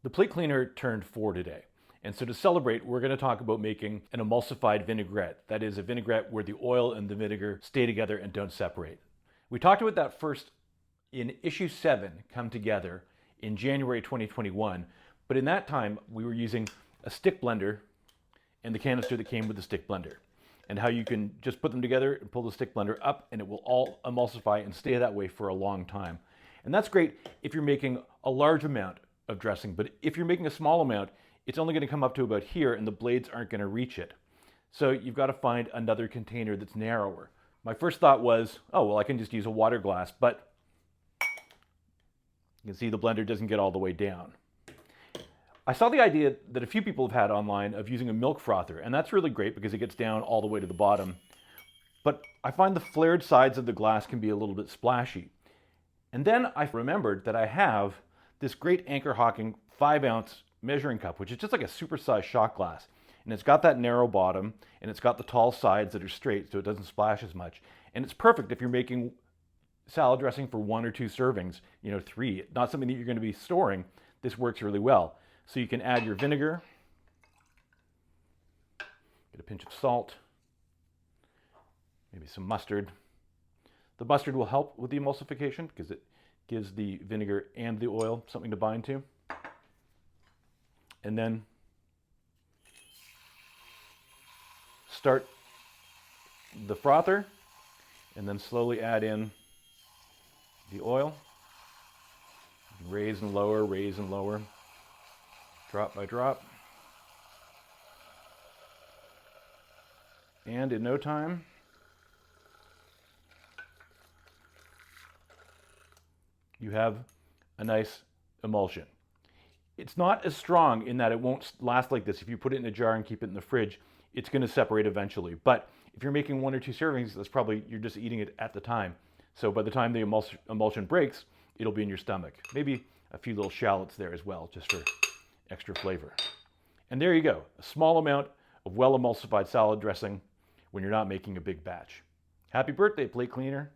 The plate cleaner turned 4 today. And so to celebrate, we're going to talk about making an emulsified vinaigrette. That is a vinaigrette where the oil and the vinegar stay together and don't separate. We talked about that first in issue 7, Come Together, in January 2021. But in that time, we were using a stick blender and the canister that came with the stick blender, and how you can just put them together and pull the stick blender up and it will all emulsify and stay that way for a long time. And that's great if you're making a large amount of dressing, but if you're making a small amount, it's only going to come up to about here and the blades aren't going to reach it. So you've got to find another container that's narrower. My first thought was, oh, well, I can just use a water glass, but you can see the blender doesn't get all the way down. I saw the idea that a few people have had online of using a milk frother, and that's really great because it gets down all the way to the bottom. But I find the flared sides of the glass can be a little bit splashy. And then I remembered that I have this great Anchor Hocking 5-ounce measuring cup, which is just like a supersized shot glass. And it's got that narrow bottom, and it's got the tall sides that are straight so it doesn't splash as much. And it's perfect if you're making salad dressing for 1 or 2 servings, 3, not something that you're going to be storing. This works really well. So you can add your vinegar, get a pinch of salt, maybe some mustard. The mustard will help with the emulsification because it gives the vinegar and the oil something to bind to. And then start the frother and then slowly add in the oil. Raise and lower, drop by drop. And in no time, you have a nice emulsion. It's not as strong in that it won't last like this. If you put it in a jar and keep it in the fridge, it's going to separate eventually. But if you're making 1 or 2 servings, that's probably, you're just eating it at the time. So by the time the emulsion breaks, it'll be in your stomach. Maybe a few little shallots there as well, just for extra flavor. And there you go, a small amount of well-emulsified salad dressing when you're not making a big batch. Happy birthday, plate cleaner.